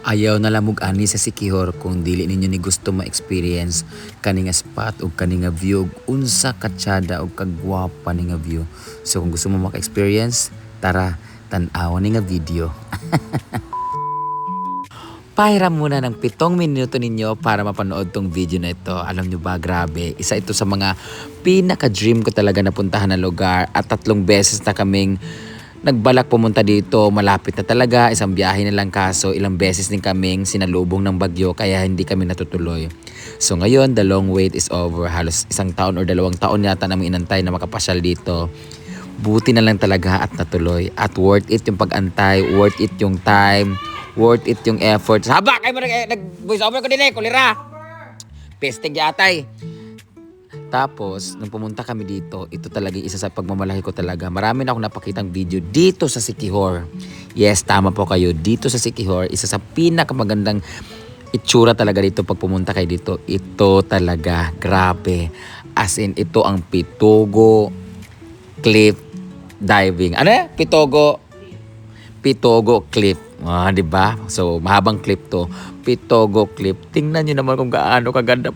Ayaw na lamog ani sa Sikihor kung dili ninyo ni gusto ma-experience kani nga spot o kani nga view ug unsa katsada o kagwapa ni nga view. So kung gusto mo maka-experience, tara tan-aw ni nga video. Pahiram muna ng 7 minuto ninyo para mapanood tong video na ito. Alam nyo ba, grabe. Isa ito sa mga pinaka-dream ko talaga na puntahan na lugar at 3 beses na kaming nagbalak pumunta dito. Malapit na talaga, isang biyahe na lang kaso ilang beses din kaming sinalubong ng bagyo kaya hindi kami natutuloy. So ngayon, the long wait is over. Halos 1 taon or 2 taon yata namin inantay na makapasyal dito. Buti na lang talaga at natuloy. At worth it yung pag-antay, worth it yung time, worth it yung effort. Haba kayo mo nag-voice over ko din kulira. Pestig yatay. Tapos, nung pumunta kami dito, ito talaga isa sa pagmamalaki ko talaga. Marami na akong napakitang video dito sa Sikihor. Yes, tama po kayo. Dito sa Sikihor, isa sa pinakamagandang itsura talaga dito pag pumunta kayo dito. Ito talaga, grabe. As in, ito ang Pitogo Cliff Diving. Ano eh? Pitogo Cliff. Di ba? So, mahabang clip to. Pitogo Cliff. Tingnan nyo naman kung gaano kaganda.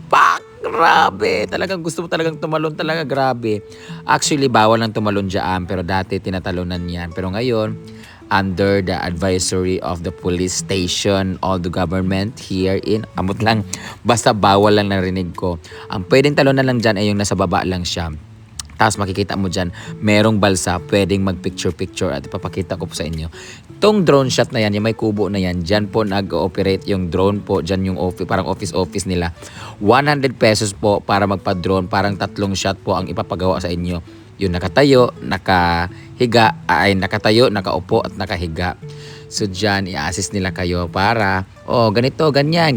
Grabe. Talagang gusto mo talagang tumalon talaga. Grabe. Actually, bawal lang tumalon dyan. Pero dati tinatalunan yan. Pero ngayon, under the advisory of the police station, all the government here in, amot lang, basta bawal lang narinig ko. Ang pwedeng talunan lang dyan ay yung nasa baba lang siya. Tapos makikita mo dyan, merong balsa, pwedeng mag-picture-picture at ipapakita ko po sa inyo. Itong drone shot na yan, yung may kubo na yan, dyan po nag-ooperate yung drone po, dyan yung office, parang office nila. 100 pesos po para magpa-drone, parang 3 shot po ang ipapagawa sa inyo. Yung nakatayo, nakatayo, nakaupo at nakahiga. So dyan, i-assist nila kayo para, ganito, ganyan.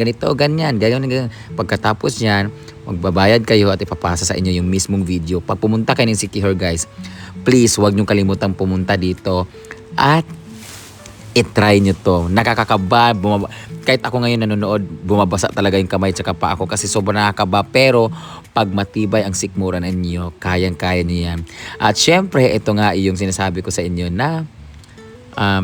Pagkatapos yan, magbabayad kayo at ipapasa sa inyo yung mismong video. Pag pumunta kayo ng Sikihor guys, please huwag niyong kalimutang pumunta dito at i-try nyo to. Nakakakaba, kahit ako ngayon nanonood, bumabasa talaga yung kamay tsaka pa ako kasi sobrang nakakaba. Pero pag matibay ang sikmura ninyo, kayang-kaya niyo yan. At syempre, ito nga yung sinasabi ko sa inyo na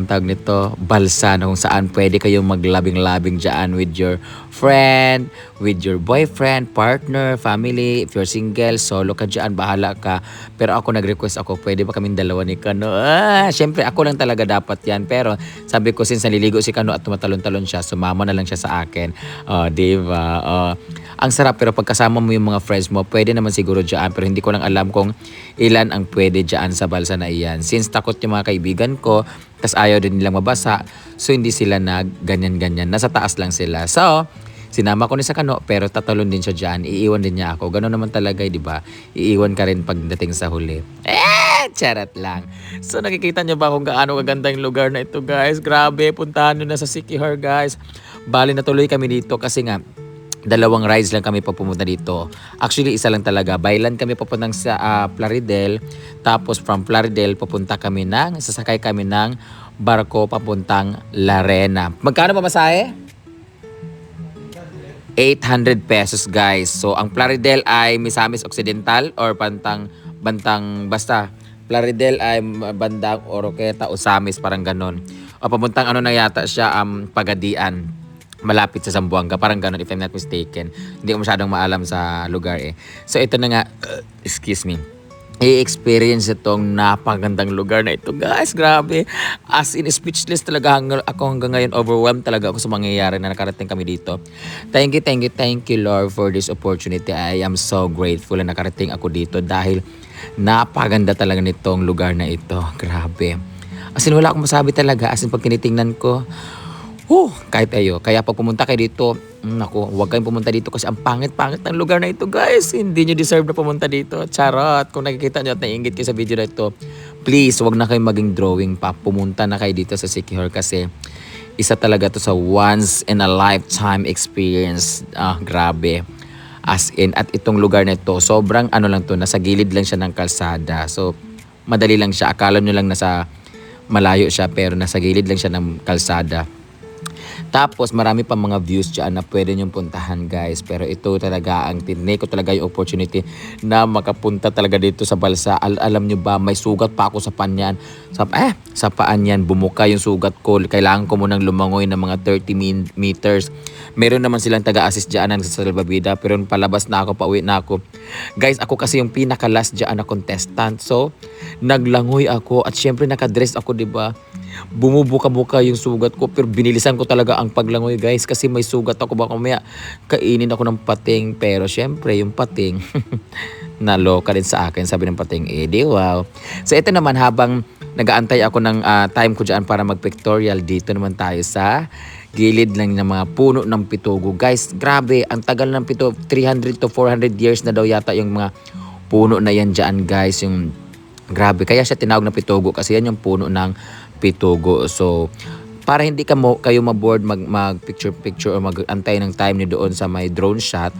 tawag nito, balsa na kung saan pwede kayong maglabing-labing dyan with your friend, with your boyfriend, partner, family. If you're single, solo ka dyan, bahala ka. Pero ako nag-request ako, pwede ba kaming dalawa ni Kano? Syempre, ako lang talaga dapat yan. Pero sabi ko, since naliligo si Kano at tumatalon-talon siya, sumama na lang siya sa akin. Diba? Ang sarap, pero pagkasama mo yung mga friends mo, pwede naman siguro dyan. Pero hindi ko lang alam kung ilan ang pwede dyan sa balsa na iyan. Since takot yung mga kaibigan ko, tas ayaw din nilang mabasa, so hindi sila ganyan-ganyan. Nasa taas lang sila. So, sinama ko ni sa Kano, pero tatalon din siya dyan. Iiwan din niya ako. Gano'n naman talaga, di ba? Iiwan ka rin pagdating sa huli. Charot lang. So, nakikita niyo ba kung gaano kaganda yung lugar na ito, guys? Grabe, puntahan nyo na sa Sikihor, guys. Bali, natuloy kami dito kasi nga, 2 rides lang kami pumunta dito. Actually, isa lang talaga. By land kami papuntang sa Plaridel. Tapos from Plaridel, sasakay kami ng barko papuntang Larena. Magkano pa masahe? 800 pesos guys. So, ang Plaridel ay Misamis Occidental or basta Plaridel ay bandang Oroqueta o Samis, parang ganon. O papuntang na yata siya, Pagadian. Malapit sa Zamboanga, parang ganon if I'm not mistaken. Hindi ko masyadong maalam sa lugar eh. So ito na nga, excuse me, i-experience itong napagandang lugar na ito guys, grabe. As in speechless talaga ako hanggang ngayon, overwhelmed talaga ako sa mangyayari na nakarating kami dito. Thank you Lord for this opportunity. I am so grateful na nakarating ako dito dahil napaganda talaga nitong lugar na ito, grabe. As in wala akong masabi talaga, as in pag tinitingnan ko, kahit ayo. Kaya pag pumunta kayo dito, huwag kayong pumunta dito kasi ang pangit-pangit ng lugar na ito, guys. Hindi nyo deserve na pumunta dito. Charot. Kung nakikita nyo at naiingit kayo sa video na ito, please, huwag na kayong maging drawing pa. Pumunta na kayo dito sa Sikihor kasi isa talaga to sa once in a lifetime experience. Grabe. As in, at itong lugar na ito, sobrang lang to, nasa gilid lang siya ng kalsada. So, madali lang siya. Akala nyo lang nasa malayo siya, pero nasa gilid lang siya ng kalsada. Tapos marami pa mga views dyan na pwede nyong puntahan guys. Pero ito talaga ang tinay ko talaga yung opportunity na makapunta talaga dito sa balsa. Alam nyo ba, may sugat pa ako sa panyan. Sa paan yan, bumuka yung sugat ko. Kailangan ko munang lumangoy ng mga 30 meters. Meron naman silang taga-assist dyan ng salbabida. Pero palabas na ako, pauwi na ako. Guys, ako kasi yung pinaka-last dyan na contestant. So, naglangoy ako at syempre nakadress ako, diba? Bumubuka-buka yung sugat ko pero binilisan ko talaga ang paglangoy guys kasi may sugat ako, baka mamaya kainin ako ng pating. Pero syempre yung pating naloka din sa akin, sabi ng pating di wow. So ito naman, habang nagaantay ako ng time ko dyan para mag-pictorial, dito naman tayo sa gilid lang ng mga puno ng pitugo guys. Grabe, ang tagal ng 300 to 400 years na daw yata yung mga puno na yan dyan guys. Yung grabe, kaya siya tinawag na pitugo kasi yan yung puno ng pitugo. So, para hindi kayo maboard mag-picture-picture o mag-antay ng time niyo doon sa may drone shot,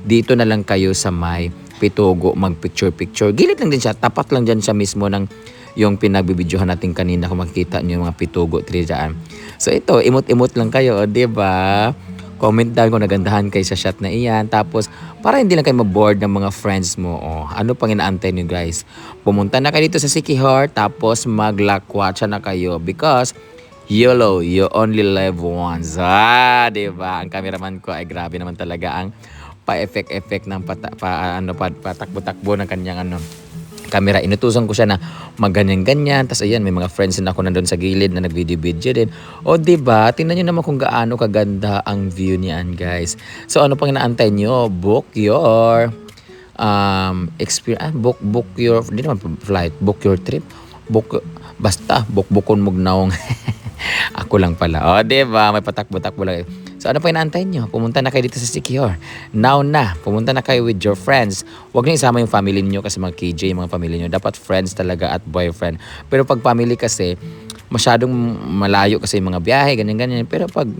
dito na lang kayo sa may pitugo mag-picture-picture. Gilid lang din siya, tapat lang dyan siya mismo ng yung pinagbibidyohan natin kanina kung makikita niyo yung mga pitugo dyan. So, ito, imot-imot lang kayo, diba? Comment down kung nagandahan kayo sa shot na iyan. Tapos, para hindi lang kayo maboard ng mga friends mo. Ano pang inaantay nyo guys? Pumunta na kayo dito sa Siquijor. Tapos, maglakwatsa na kayo. Because, YOLO, you only live once. Diba? Ang cameraman ko ay grabe naman talaga ang pa-effect-effect ng patakbo-takbo ng kanyang camera. Inutusan ko siya na magganyan-ganyan. Tapos ayan, may mga friends din ako nandun sa gilid na nag-video-video din. Diba? Tingnan nyo naman kung gaano kaganda ang view niyan guys. So ano pang inaantay nyo? Book your experience. Book your, hindi naman flight. Book your trip. Basta, bukon mugnaong. Ako lang pala. Diba? May patakbo-takbo lang. So ano pa inaantay nyo? Pumunta na kayo dito sa Siquijor. Now na. Pumunta na kayo with your friends. Huwag niyo isama yung family niyo kasi mga KJ, yung mga family niyo. Dapat friends talaga at boyfriend. Pero pag family kasi, masyadong malayo kasi yung mga biyahe, ganyan-ganyan. Pero pag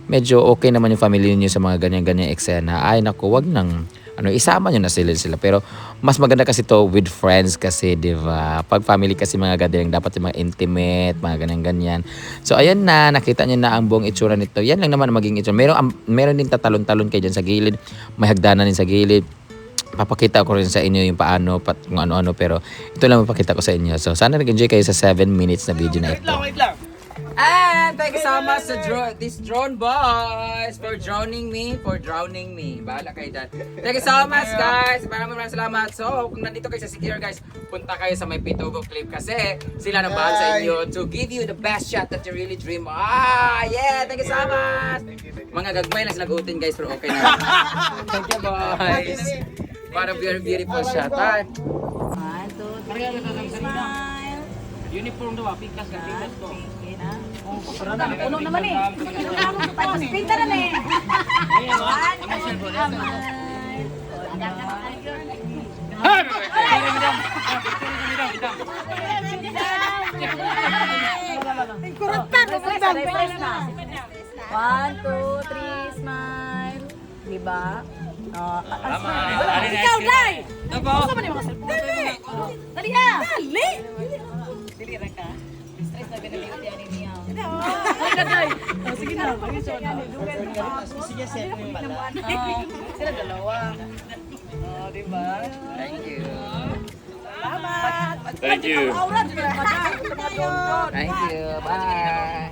medyo okay naman yung family niyo sa mga ganyan-ganyan eksena, ay naku, wag nang isama nyo na sila. Pero mas maganda kasi to with friends kasi, diba? Pag family kasi mga ganyan, dapat yung mga intimate, mga ganyan-ganyan. So ayan na, nakita nyo na ang buong itsura nito. Yan lang naman maging itsura. Meron din tatalon-talon kayo dyan sa gilid. May hagdanan din sa gilid. Papakita ko rin sa inyo yung paano, kung ano-ano. Pero ito lang mapakita ko sa inyo. So sana nag-enjoy kayo sa 7 minutes na video na ito. Wait lang. And thank you so much sa this drone boys for drowning me. Bahala kayo dyan. Thank you so much guys. Maraming salamat. So kung nandito kayo sa Siquijor guys, punta kayo sa may Pitugo Clip kasi sila na bahal sa inyo to give you the best shot that you really dream of. Yeah, thank you so much. Mga gagmay lang sila gutin guys, pero okay na. Thank you boys. What a very beautiful shot. 1, 2, 3, smile. Uniform daw, pikas ka, pikas ko. Puno naman eh. Pinta na eh. One, two, three, smile. Diba? Ikaw, Day! Gusto mo niyo mga cellphone? Dali! Dali ha! Dali! Dali rin ka. Stress na binaliwat yan niya. Sige na. Sige, set mo yung pala. Sila dalawa. Diba? Thank you. Salamat! Thank you. Thank you. Bye.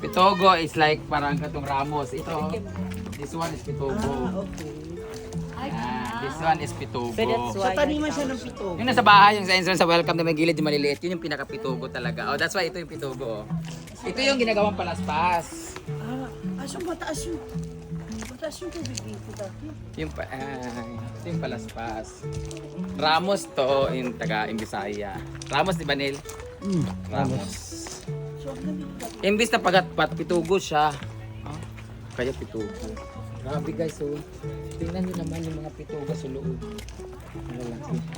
Pitogo is like parang katong Ramos. Ito, this one is Pitogo. This one is Pitugo. Sa taniman siya ng pitugo. Yung nasa bahay, yung sa entrance sa welcome na may gilid, yung maliliit, yun yung pinaka-pitugo talaga. That's why ito yung Pitugo. Ito yung ginagawang palaspas. Asyong mataas yung tubig dito dati. Ito yung palaspas. Ramos to, yung taga-Imbisaya. Ramos, di ba, Neil? Ramos. Imbis na pitugo siya. Kaya pitugo. Grabe guys, tingnan nyo naman yung mga pitugo sa loob.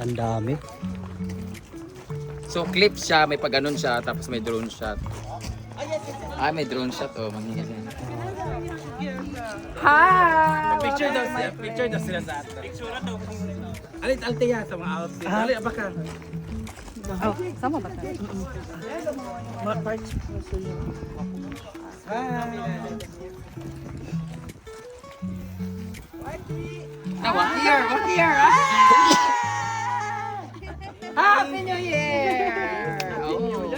Ang dami. So clip siya, may pag-anon siya, tapos may drone shot. May drone shot, mangyayari yan. Hi! Picture daw sila sa atin. Picture daw. Alit alteya sa mga outfit. Ali, abaka. Oh, sama ba tayo? What year? Happy New Year! Oh.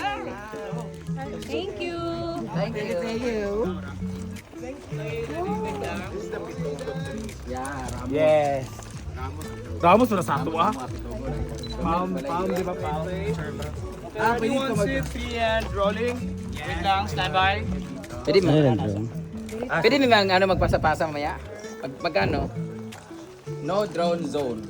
Thank you. Thank you. Yes. Ramos na sa ato ah. Pound, di ba pound? We need to sit, 3 and rolling. Wait lang, standby. Pwede mo. Ano lang drone? Pwede mo lang ano magpasa-pasa mamaya. Magkano? No drone zone.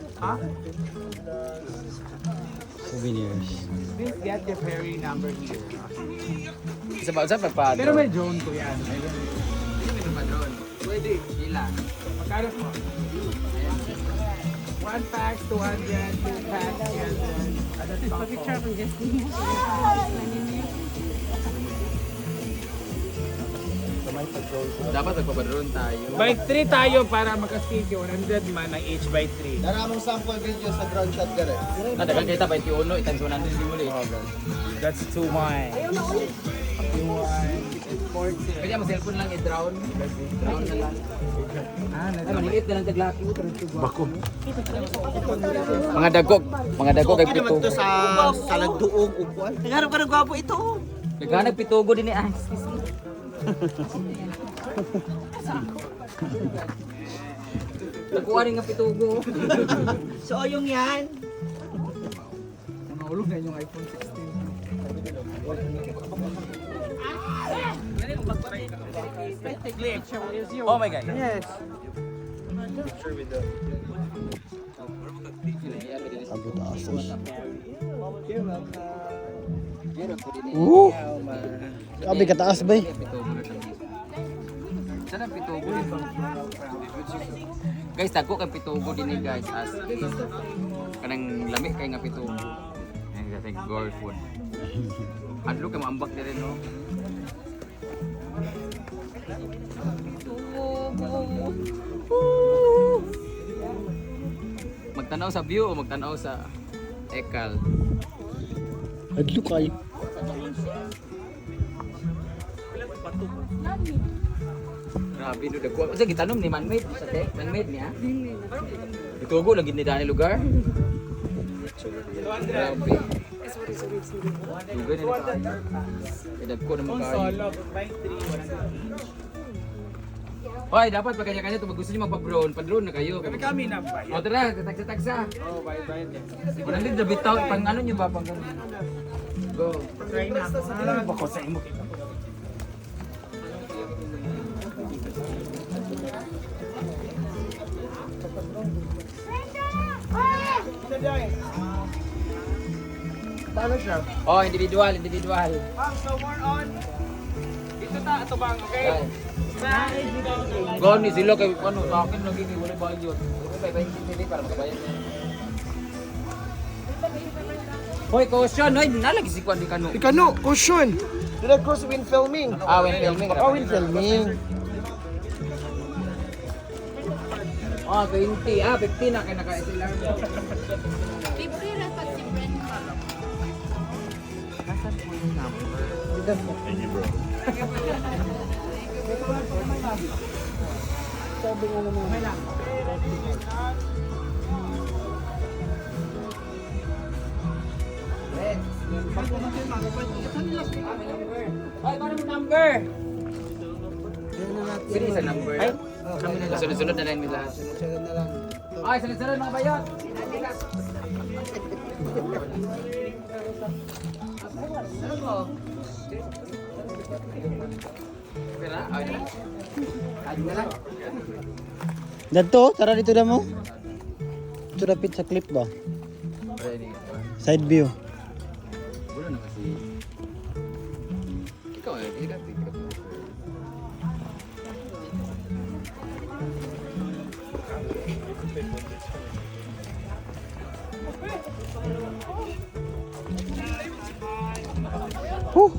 Souvenirs. Please get the ferry number here. Sa pagpa. Pero may drone ko yan. Pwede mo drone. Pwede. Ilan? Magkano po? 1 pack, 200, 2 pack, 300. Picture akong Justin. Dapat magpa-drone tayo. By 3 tayo para makasave yung 100 man ng each by 3. Daramang sample video sa drone shot ka rin. Nadagan kita 21 times 100 di mo That's too much. Pwede mo cellphone lang i-drone. Drone na lang. Ay, maniliit na lang taglaki. Bako. Mga dagkog kay Okay naman pitugo. to sa salagduog upuan. Nagharap ka ng gwapo ito. Naghanap pitugo din eh. Nakuha rin nga pitugo. So yung yan. Mahulog na yung iPhone 16. Oh my God. Yes. Abot asos. Sabi kataas ba eh? Sana pitugo din. Guys, dako kay pitugo din ni guys as kanang lami kay nga pitugo. Ang sa gore food. Adlo kay maambak na rin no. Magtanaw sa view o magtanaw sa ekal. Adlo kayo. Grabe no dagko. Sa gitanom ni man-made sa tek, man-made niya. Pitugo lagi ni dani lugar. Grabe. Lugar ni kayo. Dagko naman kayo. Solo by 3. Hoy, dapat pag kanya-kanya ito, pag gusto niyo magpa-drone, pa-drone na kayo. Kami na ba? O tara, tagsa-tagsa. Oh, bye. Kung nandito na bitaw, pang ano niyo ba? Pang ganun. Go. Try na. Alam ba ko sa imo kita? Paano siya? Oh, individual. So more on. Ito ta, ito bang, okay? Gani sila kay ano, sa akin lagi kay wala bayad. Okay, bye hindi para makabayad. Hoy, caution, hoy, nalagi si Kwan di kanu. Ikano, caution. Do not cross when filming. Ah, when filming. Oh, when filming. Ah, 20. Ah, 15 na kay naka-SLR. Libre lang pag si friend. Ay, paano mo number? Sino sa number? Ay, sunod-sunod na lang nila. Ay, sunod-sunod mga bayot. Pera? Ay, na lang. Ay, na lang. Dadto, tara dito na mo. Ito dapit sa clip ba? Ready. Side view. Bulo na kasi. Ikaw eh, hindi ka. Huh.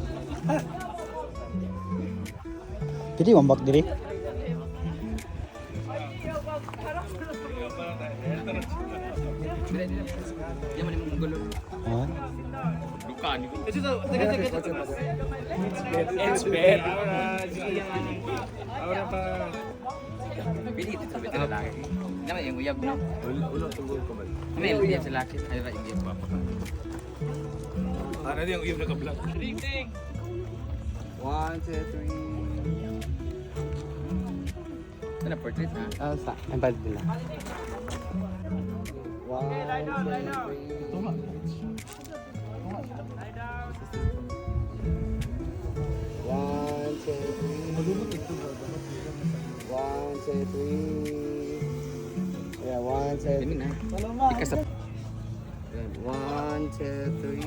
Pwede mambak diri. Yan man yung gulo. Ha? man. It's just it's bad. Ahora pa. Pili dito sa lalaki. Naman yung uyab no. Ulo tungkol ko man. Ano yung uyab sa lalaki? Ay ba yung uyab pa? Ano yung iyong naka-vlog? Ding ding. 1, 2, 3. Ano portrait ha? Sa empad nila. 1, 2, 3. Yeah, 1, 2, 3. Ini na. Ikasap. 1, 2, 3.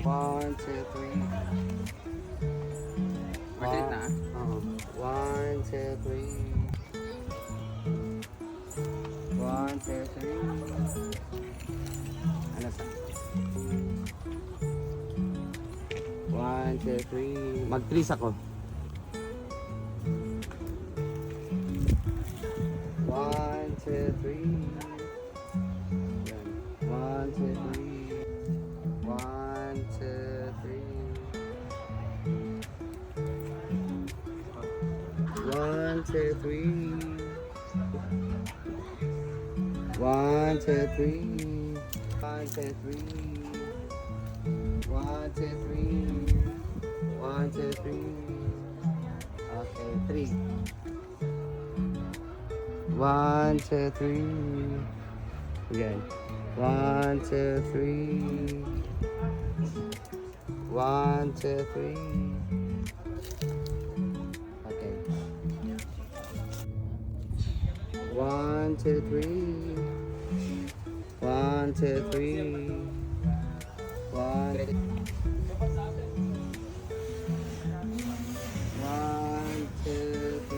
1, 2, 3. Portrait na. 1, 2, 3. 1, 2, 3. Ano sa? 1, 2, 3. Mag-trees ako. 1, 2, 3. 1, 2, 3. 1, 2, 3. 1, 2, 3. 1, 2, 3. 1, 2, 3. 1, 2, 3. 1, 2, 3. Okay, 3. 1, 2, 3. Again. 1, 2, 3. 1, 2, 3. Okay. 1, 2, 3. 1, 2, 3. 1. 1, 2, 3.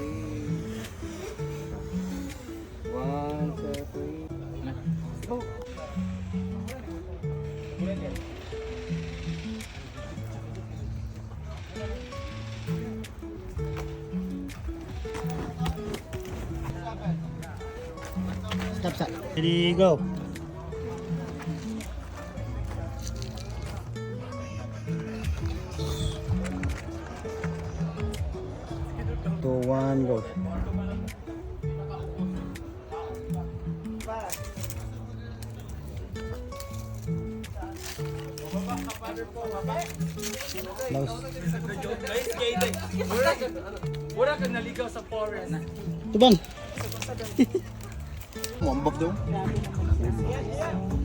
1, 2, 3. Stop, stop. Ready, go. Two, one, go. Laos. Wala kang naligaw sa forest. Tubang. Mambak daw.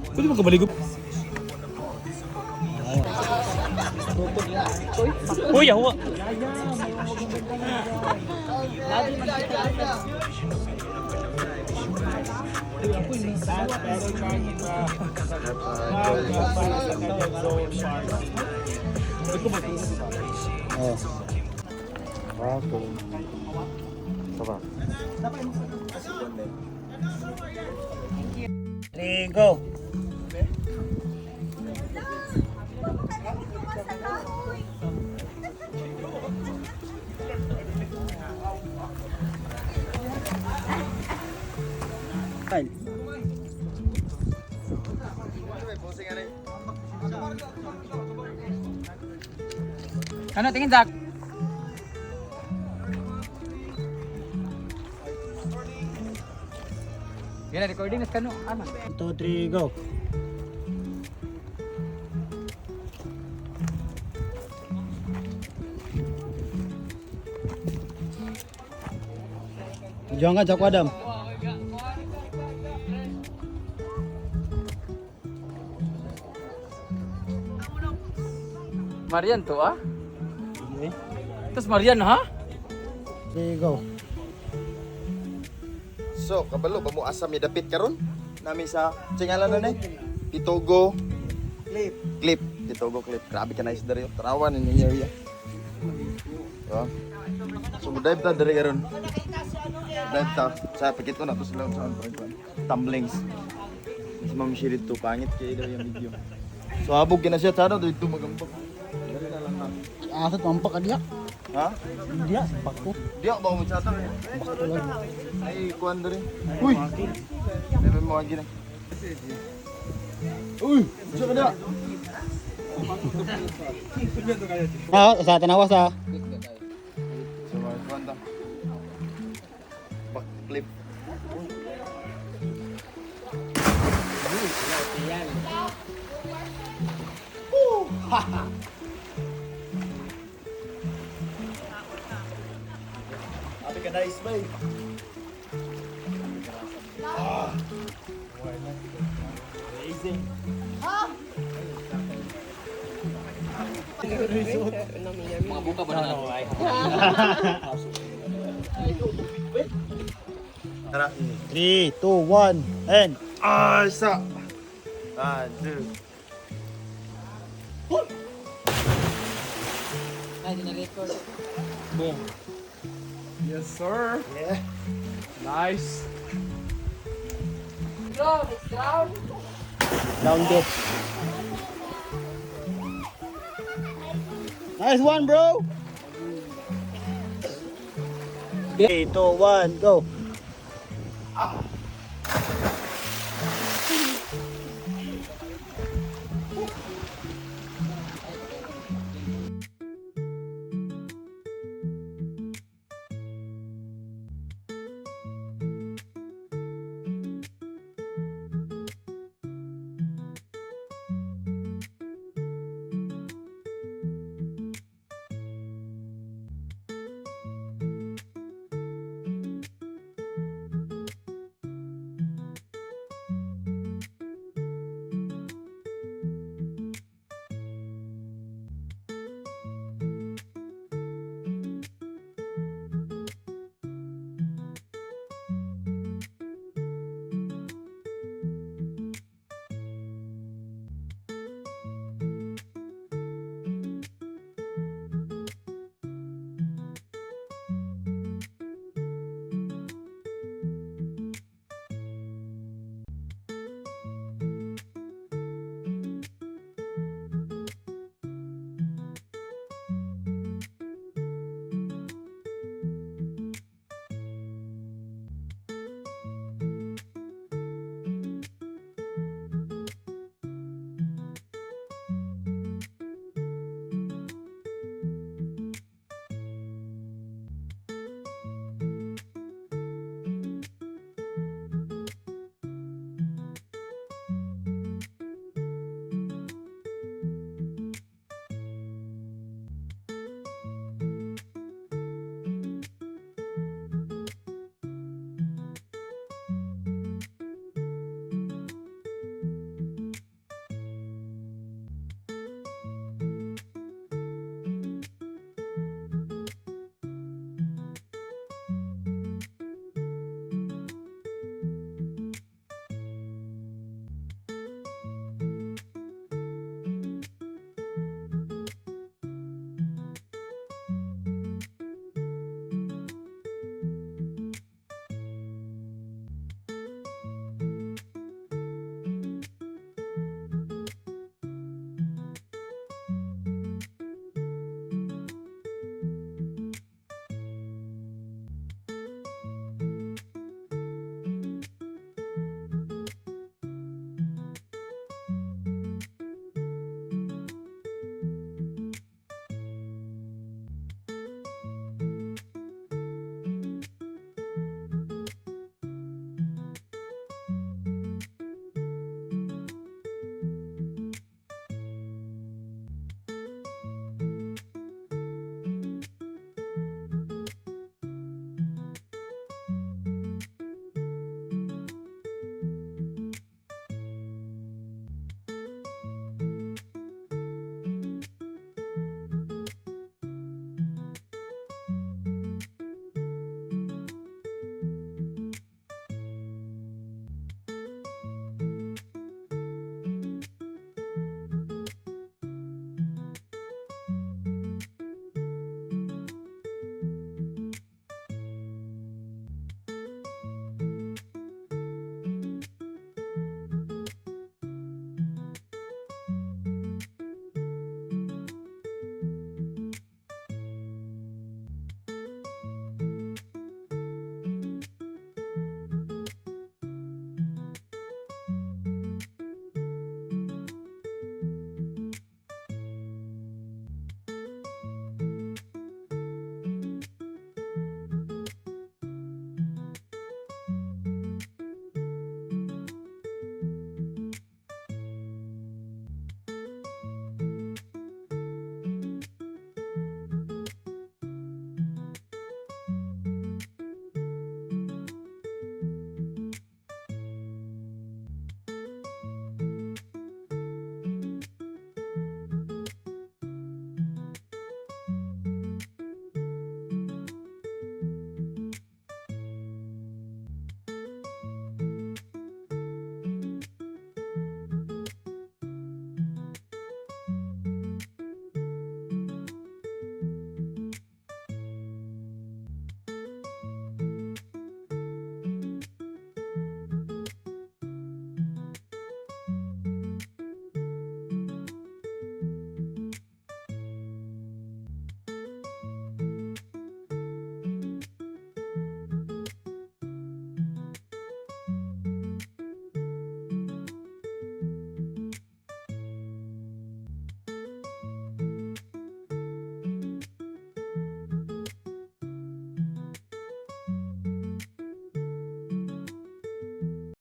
Pwede mo kabaligo? Uy, yawa. Oh. Okay. Coba. Ready, go. Fine. Ano tingin Zach? Yan na recording na kano. Ano? 2, 3, go. Jangan ka, Jack Adam. Marian to ah? Okay. Tapos Marian ha? 3, go. So, kabalo ba mo asa mi dapit karon? Nami sa singalan na Pitogo Clip. Pitogo Clip. Grabe ka nice dari. Tarawan in yung area. Diba? So, dive ta dari karon. Dive ta. Sa pikit ko na to sila sa tumblings. Mas mamishiri to pangit kay daw yung video. So, habog gina siya sana dito magambak. Dari na lang na. Asat mampak ka diya. Ha? Diya, sempak ko. Diya ba mo chata? Ay, kuan dari. Uy. May mo agi na. Sa tanawas ha. So, banda. Clip. Abi ka nice, babe. Mga buka ba na natin? Tara. 3, 2, 1, and Isa. 1, 2. boom. Yes, sir. Yeah. Nice. Down this. Nice one, bro. 3, 2, 1, go.